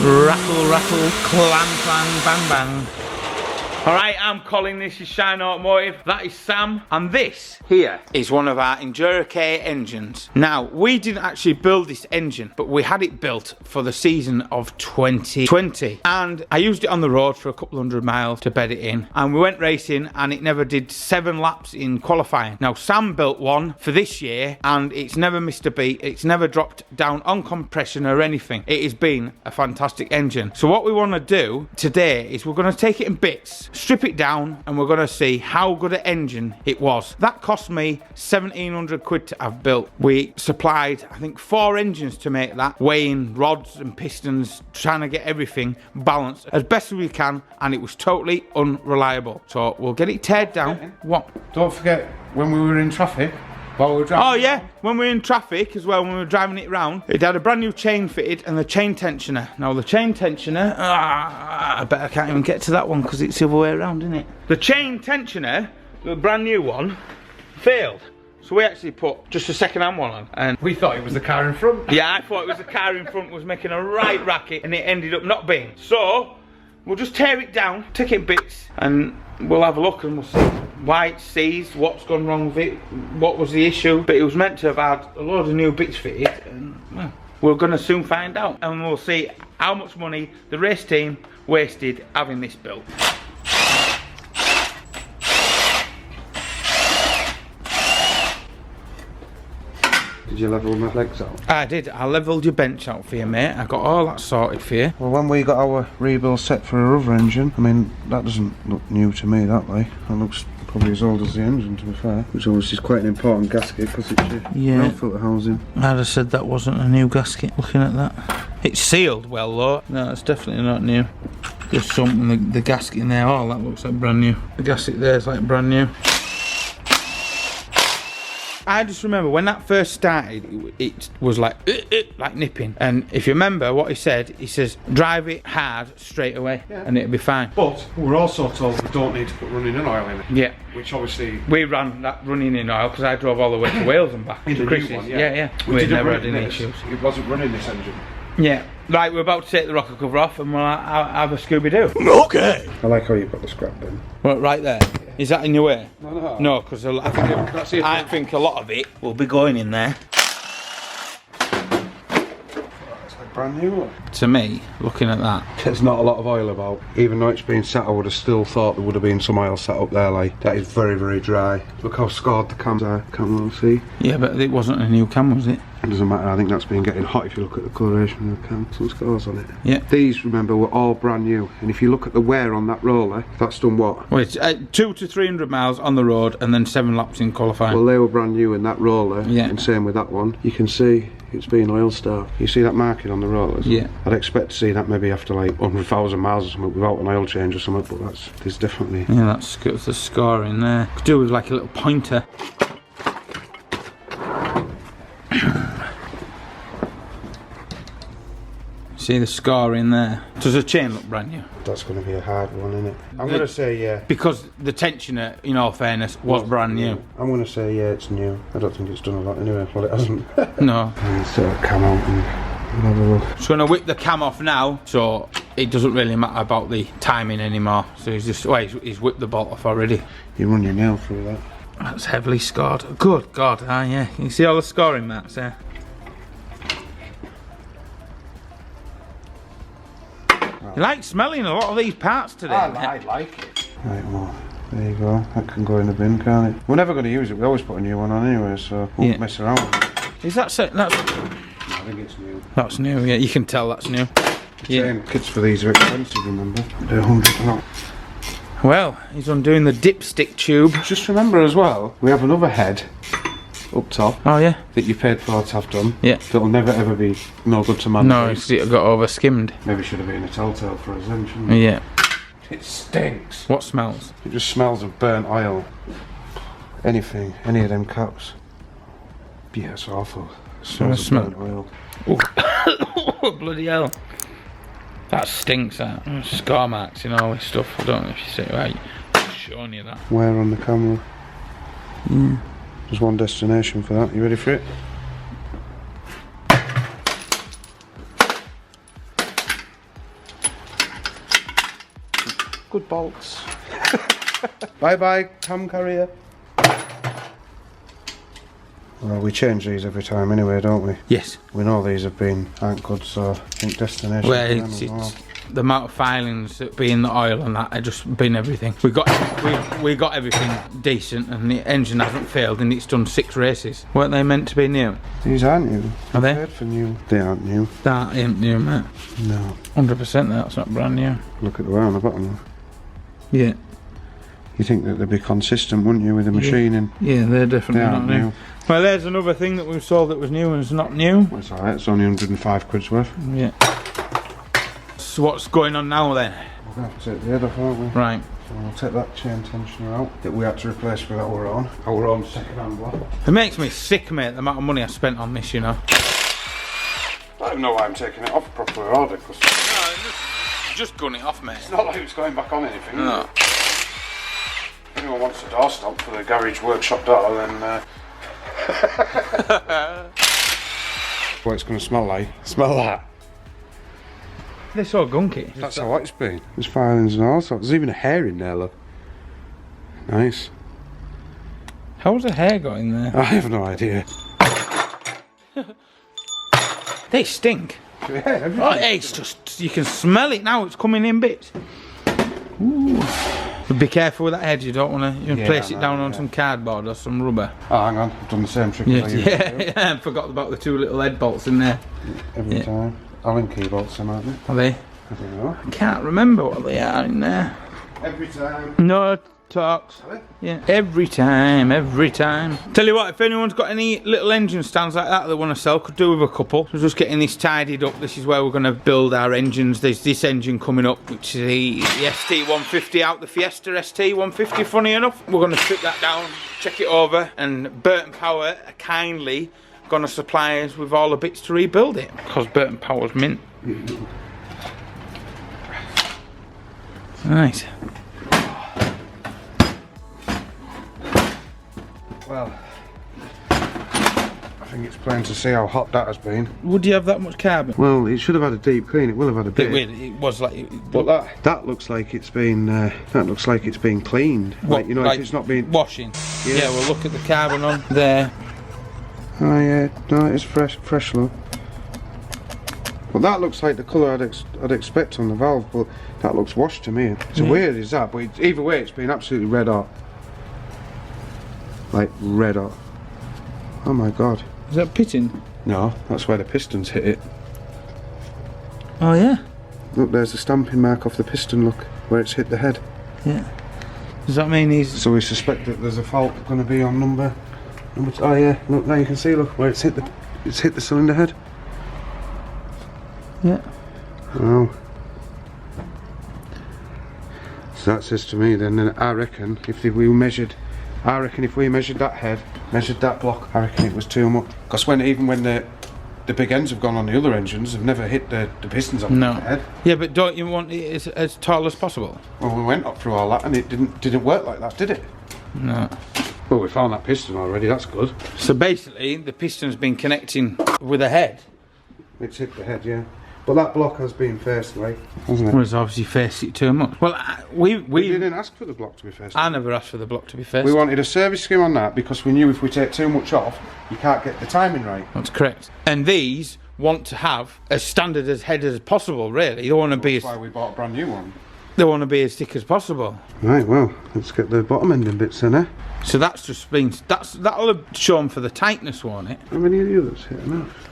Rattle, rattle, clang, clang, bang, bang. Alright, I'm Colin, this is Shine Automotive, that is Sam, and this here is one of our Enduro K engines. Now, we didn't actually build this engine, but we had it built for the season of 2020. And I used it on the road for a couple 100 miles to bed it in. And we went racing, and it never did 7 laps in qualifying. Now, Sam built one for this year, and it's never missed a beat. It's never dropped down on compression or anything. It has been a fantastic engine. So what we want to do today is we're going to take it in bits, strip it down, and we're going to see how good an engine it was. That cost me 1,700 quid to have built. We supplied, I think, 4 engines to make that, weighing rods and pistons, trying to get everything balanced as best as we can, and it was totally unreliable. So we'll get it teared down. What? Don't forget when we were in traffic. While we were driving. Oh yeah, when we were in traffic as well, when we were driving it round, it had a brand new chain fitted and the chain tensioner. Now the chain tensioner, I bet I can't even get to that one because it's the other way around, isn't it? The chain tensioner, the brand new one, failed. So we actually put just a second-hand one on, and we thought it was the car in front. Yeah, I thought it was the car in front was making a right racket, and it ended up not being. So we'll just tear it down, take it in bits, and we'll have a look and we'll see why it's seized, what's gone wrong with it, what was the issue. But it was meant to have had a load of new bits fitted, and well, we're going to soon find out. And we'll see how much money the race team wasted having this built. Did you level my legs out? I did. I levelled your bench out for you, mate. I got all that sorted for you. Well, when we got our rebuild set for our other engine, I mean, that doesn't look new to me that way. That looks probably as old as the engine, to be fair. Which obviously is quite an important gasket because it's your oil filter housing. I'd have said that wasn't a new gasket, looking at that. It's sealed well though. No, it's definitely not new. Just something, the gasket in there, oh, that looks like brand new. The gasket there is like brand new. I just remember when that first started, it was like nipping. And if you remember what he says, drive it hard straight away, and it'll be fine. But we're also told we don't need to put running in oil in it. Yeah. Which obviously... We ran that running in oil because I drove all the way to Wales and back. In the new one, yeah. We never had any issues. It wasn't running this engine. Yeah. Right, we're about to take the rocker cover off and we'll have a Scooby-Doo. Okay. I like how you've got the scrap bin. Well, right there. Is that in your way? No. No, because I think a lot of it will be going in there. It's like brand new one. To me, looking at that. There's not a lot of oil about. Even though it's been sat, I would have still thought there would have been some oil sat up there. Like, that is very, very dry. Look how scarred the cams are. Can't really see. Yeah, but it wasn't a new cam, was it? It doesn't matter, I think that's been getting hot if you look at the coloration of the cam. Some scars on it. Yeah. These, remember, were all brand new. And if you look at the wear on that roller, that's done what? Well, it's 200 to 300 miles on the road and then 7 laps in qualifying. Well, they were brand new in that roller. Yeah. And same with that one. You can see it's been oil starved. You see that marking on the rollers? Yeah. I'd expect to see that maybe after like 100,000 miles or something without an oil change or something, but there's definitely... Yeah, that's the scar in there. Could do with like a little pointer. See the scar in there? Does the chain look brand new? That's going to be a hard one, isn't it? I'm going to say yeah. Because the tensioner, in all fairness, was brand new. I'm going to say yeah, it's new. I don't think it's done a lot anyway. Well, it hasn't. No. And sort of come out and have a look. Just going to whip the cam off now, so it doesn't really matter about the timing anymore. So he's just, well, he's whipped the bolt off already. You run your nail through that. That's heavily scarred. Good God, yeah. You see all the scoring marks there? You like smelling a lot of these parts today. I like it. Right, well, there you go. That can go in the bin, can't it? We're never going to use it. We always put a new one on anyway, so we won't mess around with it. Is that so? That's... I think it's new. That's new, yeah. You can tell that's new. The kits for these are expensive, remember? They're 100 not. Well, he's undoing the dipstick tube. Just remember as well, we have another head up top. Oh yeah. That you paid for to have done. Yeah. That'll never ever be no good to man. No, it got over skimmed. Maybe should have been a telltale for us then, shouldn't it? Yeah. It stinks. What smells? It just smells of burnt oil. Anything, any of them cups. Yeah, it's awful. It smells of burnt oil. Oh, bloody hell. That stinks, that. Scar marks and all this stuff. I don't know if you see it right. I'm showing you that. Wear on the camera. Mm. There's one destination for that. You ready for it? Good bolts. Bye bye, cam carrier. Well, we change these every time anyway, don't we? Yes. We know these aren't good, so I think destination. Well, it's the amount of filings that be in the oil and that, I just bin everything. We got everything decent, and the engine hasn't failed, and it's done 6 races. Weren't they meant to be new? These aren't new. Are they? For new. They aren't new. That ain't new, mate. No. 100% that's not brand new. Look at the way on the bottom. Yeah. You think that they'd be consistent, wouldn't you, with the machining? Yeah, they're definitely They not aren't new. Well, there's another thing that we've sold that was new and it's not new. That's alright, it's only 105 quid's worth. Yeah. So what's going on now then? We're going to have to take the head off, aren't we? Right. So we'll take that chain tensioner out that we had to replace with our own second-hand block. It makes me sick, mate, the amount of money I spent on this, you know. I don't even know why I'm taking it off properly ordered. No, just gun it off, mate. It's not like it's going back on anything. No. If anyone wants a door stop for the garage workshop door, then what it's going to smell like. Smell that. They're so gunky. That's how hot it's been. There's filings and all sorts. There's even a hair in there, look. Nice. How's the hair got in there? I have no idea. They stink. Yeah, Oh, it's just, you can smell it now, it's coming in bits. Ooh. But be careful with that head, you don't want to place it down on some cardboard or some rubber. Oh, hang on, I've done the same trick as I used to do. I forgot about the 2 little head bolts in there. Every time. Allen key bolts, them, aren't they? Are they? I don't know. I can't remember what they are in there. Every time. No talks. Yeah, every time. Tell you what, if anyone's got any little engine stands like that they want to sell, could do with a couple. We're just getting this tidied up. This is where we're going to build our engines. There's this engine coming up, which is the ST150 out, the Fiesta ST150, funny enough. We're going to strip that down, check it over, and Burton Power are kindly going to supply us with all the bits to rebuild it, because Burton Power's mint. Right. Well, I think it's plain to see how hot that has been. Would you have that much carbon? Well, it should have had a deep clean. It will have had a bit. It was like, but that looks like it's been. That looks like it's been cleaned. What, like, you know, like if it's not been washing. Yeah. Well, look at the carbon on there. Oh yeah, no, it's fresh look. But that looks like the colour I'd expect on the valve, but that looks washed to me. It's weird as that, but either way, it's been absolutely red hot. Like red hot. Oh my god. Is that pitting? No, that's where the pistons hit it. Oh yeah. Look, there's a stamping mark off the piston, look, where it's hit the head. Yeah. Does that mean he's... So we suspect that there's a fault going to be on number... Oh yeah, look, now you can see, look, where it's hit the cylinder head. Yeah. Oh. So that says to me then I reckon if we measured that head, measured that block, I reckon it was too much. Because even when the big ends have gone on the other engines, they've never hit the pistons on the head. Yeah, but don't you want it as tall as possible? Well, we went up through all that and it didn't work like that, did it? No. Well, we found that piston already, that's good. So basically, the piston's been connecting with the head. It's hit the head, yeah. But that block has been faced, like, hasn't it? Well, it's obviously faced it too much. Well, we didn't ask for the block to be faced. I never asked for the block to be faced. We wanted a service scheme on that because we knew if we take too much off, you can't get the timing right. That's correct. And these want to have as standard as head as possible, really. They want to be. That's why we bought a brand new one. They want to be as thick as possible. Right, well, let's get the bottom ending bits in, eh? So that's just been. That'll have shown for the tightness, won't it? How many of the others hit enough?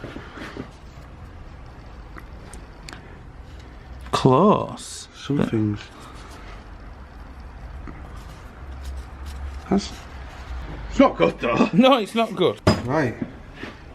Close. Some things. It's not good though. No, it's not good. Right.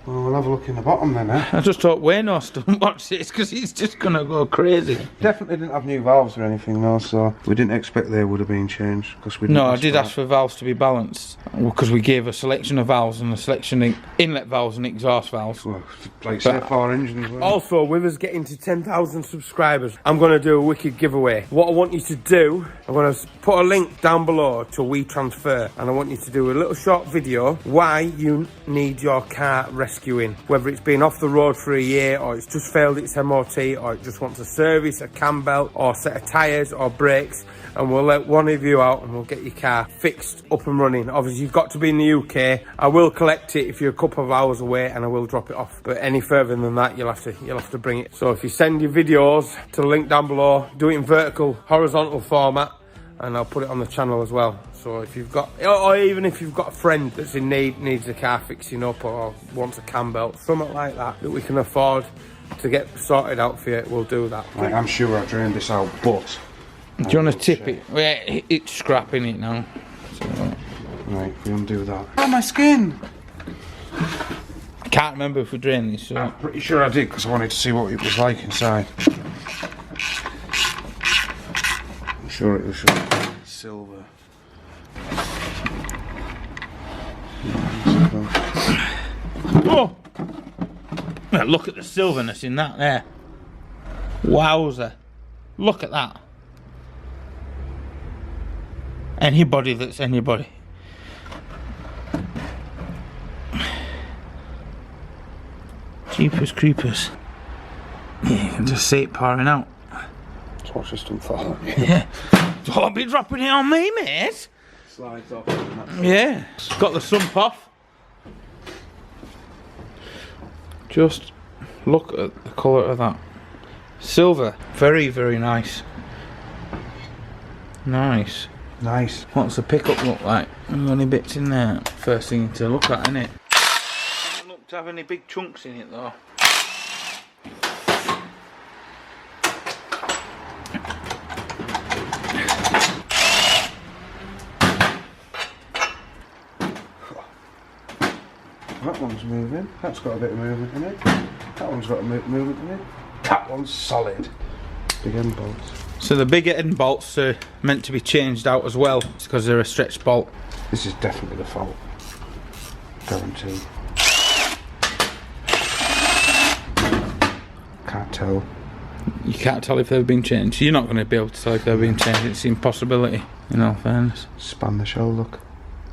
Well, we'll have a look in the bottom then, eh? I just hope Waynos doesn't watch this because he's just going to go crazy. Definitely didn't have new valves or anything though, so we didn't expect they would have been changed. Because we No, I did ask for valves to be balanced because we gave a selection of valves and a selection of inlet valves and exhaust valves. Well, like say 4 engines. Also, with us getting to 10,000 subscribers, I'm going to do a wicked giveaway. What I want you to do, I'm going to put a link down below to WeTransfer, and I want you to do a little short video why you need your car rescue rescuing, whether it's been off the road for a year, or it's just failed its MOT, or it just wants a service, a cam belt, or a set of tyres or brakes, and we'll let one of you out and we'll get your car fixed, up and running. Obviously you've got to be in the UK. I will collect it if you're a couple of hours away, and I will drop it off, but any further than that you'll have to bring it. So if you send your videos to the link down below, do it in vertical, horizontal format, and I'll put it on the channel as well. So if you've got, or even if you've got a friend that's in need, needs a car fixing up, or wants a cam belt, something like that we can afford to get sorted out for you, we'll do that. Right, I'm sure I drained this out, but do you want to tip it? Yeah, it's scrapping it now. So. Right, we undo that. Oh, my skin! I can't remember if we drained this. So. I'm pretty sure I did, because I wanted to see what it was like inside. I'm sure it was silver. Oh! Well, look at the silverness in that there. Wowzer. Look at that. Anybody that's anybody. Jeepers creepers. Yeah, you can just see it pouring out. Let's watch this don't fall on you. Yeah. Don't be dropping it on me, mate. Slides off. Yeah. It's got the sump off. Just look at the colour of that. Silver. Very, very nice. Nice. Nice. What's the pickup look like? Any bits in there? First thing to look at, isn't it? Doesn't look to have any big chunks in it though. That one's moving. That's got a bit of movement in it. That one's got a movement in it. That one's solid. Big end bolts. So the bigger end bolts are meant to be changed out as well. It's because they're a stretched bolt. This is definitely the fault. Guaranteed. Can't tell. You can't tell if they've been changed. You're not going to be able to tell if they've been changed. It's an impossibility, in all fairness. Span the shell, look.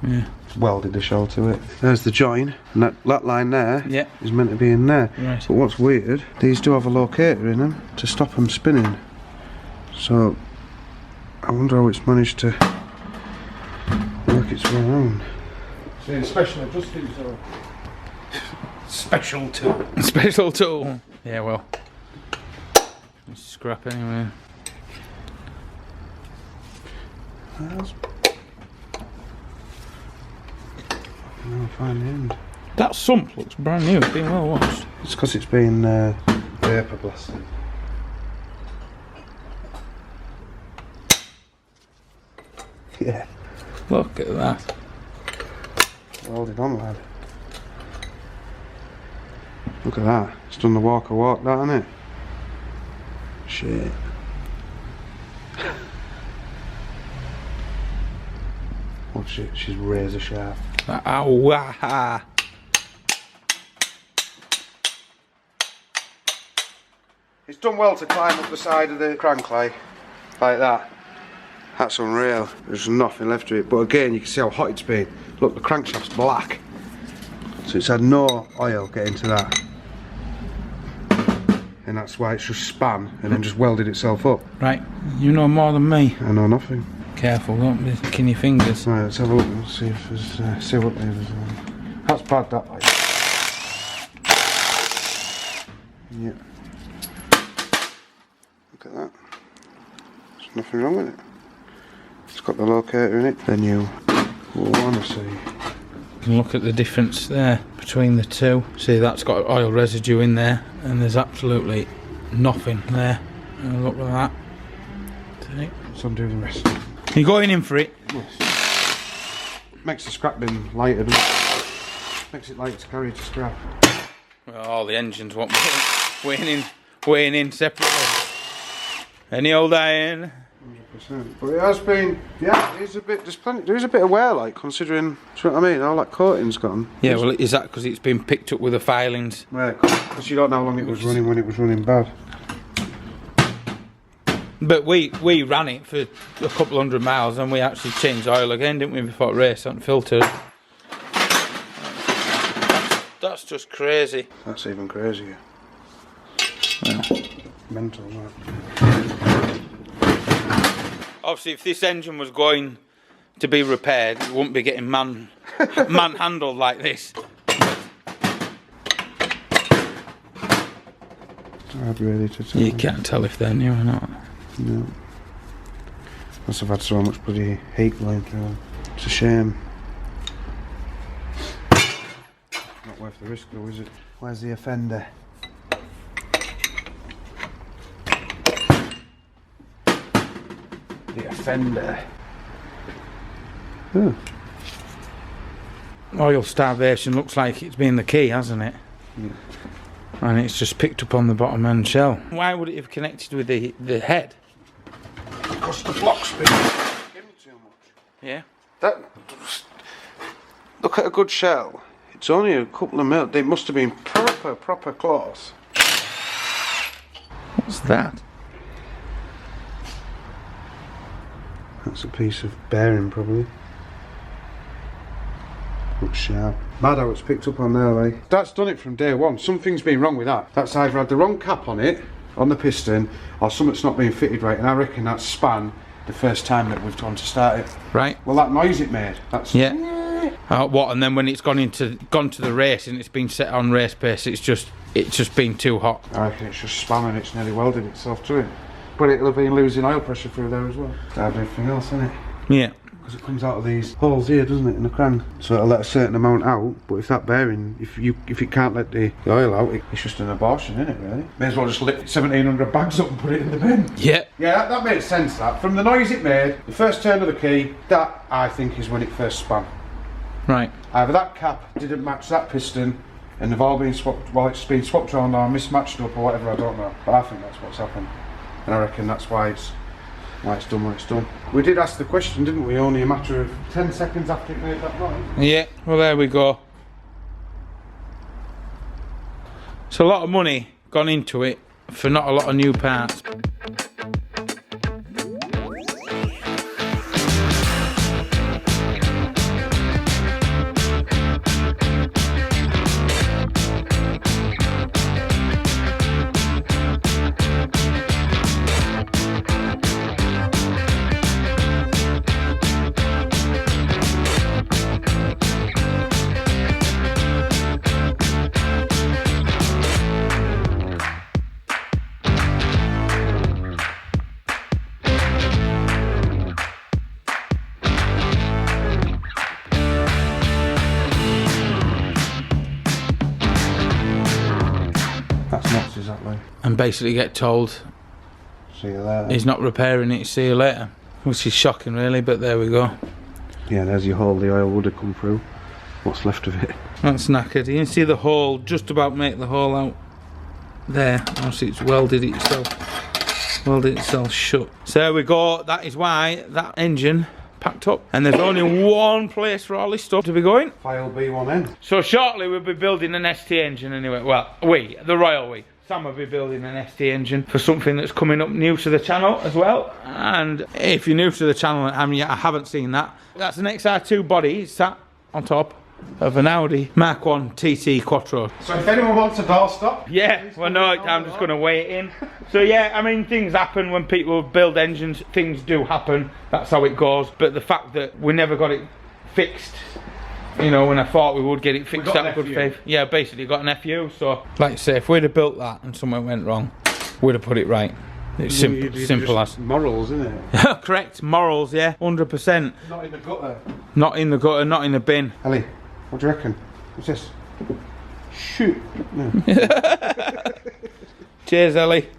Yeah. Welded the shell to it. There's the join, and that line there is meant to be in there. Right. But what's weird, these do have a locator in them to stop them spinning. So I wonder how it's managed to work its way around. See, special adjusting tool. Special tool. Special tool. Yeah, well. It's scrap anyway. I'll find the end. That sump looks brand new. It's been well washed. It's because it's been vapor blasted. Yeah. Look at that. Welded on, lad. Look at that. It's done the walk, that, hasn't it? Shit. Watch it, she's razor sharp. Ow. It's done well to climb up the side of the crank like that. That's unreal. There's nothing left to it. But again, you can see how hot it's been. Look, the crankshaft's black. So it's had no oil getting to that. And that's why it's just span and then just welded itself up. Right, you know more than me. I know nothing. Careful, don't be sticking your fingers. Right, let's have a look and see if there's see what there is. That's bad, that like. Yeah. Look at that. There's nothing wrong with it. It's got the locator in it. Then you want to see. You can look at the difference there between the two. See, that's got oil residue in there, and there's absolutely nothing there. And look at that. See? Let's undo the rest. You're going in for it? Yes. Makes the scrap bin lighter, doesn't it? Makes it light to carry to scrap. Well, all the engines won't be weighing in separately. Any old iron? 100%. But it has been, yeah, there's a bit, there is a bit of wear, like, considering, do you know what I mean, all that coating's gone. Yeah, well, is that because it's been picked up with the filings? Yeah, because you don't know how long it was running when it was running bad. But we ran it for a couple 100 miles and we actually changed oil again, didn't we, before it raced on filters. That's just crazy. That's even crazier. Yeah. Mental, right? Obviously, if this engine was going to be repaired, it wouldn't be getting manhandled like this. Hard really to tell. You can't tell if they're new or not. No. Must have had so much bloody heat going through them. It's a shame. Not worth the risk though, is it? Where's the offender? The offender. Oh. Oil starvation looks like it's been the key, hasn't it? Yeah. And it's just picked up on the bottom end shell. Why would it have connected with the head? Because the block's been skimmed too much. Yeah. That. Look at a good shell. It's only a couple of mil. They must have been proper close. What's that? That's a piece of bearing, probably. Looks sharp. Mad how it's picked up on there, like. That's done it from day one. Something's been wrong with that. That's either had the wrong cap on it, on the piston, or something's not being fitted right, and I reckon that's span the first time that we've gone to start it. Right. Well, that noise it made, that's... Yeah. What, and then when it's gone to the race and it's been set on race pace, it's just been too hot. I reckon it's just spamming, it's nearly welded itself to it. But it'll have been losing oil pressure through there as well. Like everything else, isn't it? Yeah. Because it comes out of these holes here, doesn't it, in the crank? So it'll let a certain amount out, but if that bearing, if it can't let the oil out, it's just an abortion, isn't it, really? May as well just lift 1,700 bags up and put it in the bin. Yeah. Yeah, that made sense, that. From the noise it made, the first turn of the key, that, I think, is when it first spun. Right. Either that cap didn't match that piston, and they've all been swapped, well, it's been swapped around or mismatched up or whatever, I don't know. But I think that's what's happened. And I reckon that's why it's done what it's done. We did ask the question, didn't we? Only a matter of 10 seconds after it made that noise. Yeah, well there we go. It's a lot of money gone into it for not a lot of new parts. That's nuts, exactly. And basically get told See you later. he's not repairing it, see you later. Which is shocking really, but there we go. Yeah, there's your hole, the oil would have come through. What's left of it. That's knackered. You can see the hole, just about make the hole out there. Obviously it's welded itself shut. So there we go, that is why that engine packed up. And there's only one place for all this stuff to be going. File B1N. So shortly we'll be building an ST engine anyway. Well, the Royal we. Sam will be building an ST engine for something that's coming up new to the channel as well. And if you're new to the channel and I haven't seen that, that's an XR2 body sat on top of an Audi Mark 1 TT Quattro. So if anyone wants a doorstop, yeah, well no, I'm just going to weigh it in. So yeah, I mean things happen when people build engines, things do happen, that's how it goes. But the fact that we never got it fixed, you know, when I thought we would get it fixed out of good faith. Yeah, basically got an FU, so like I say, if we'd have built that and something went wrong, we'd have put it right. It's simple as. Morals, isn't it? Correct, morals, yeah, 100%. Not in the gutter. Not in the gutter, not in the bin. Ellie, what do you reckon? What's this? Shoot. No. Cheers, Ellie.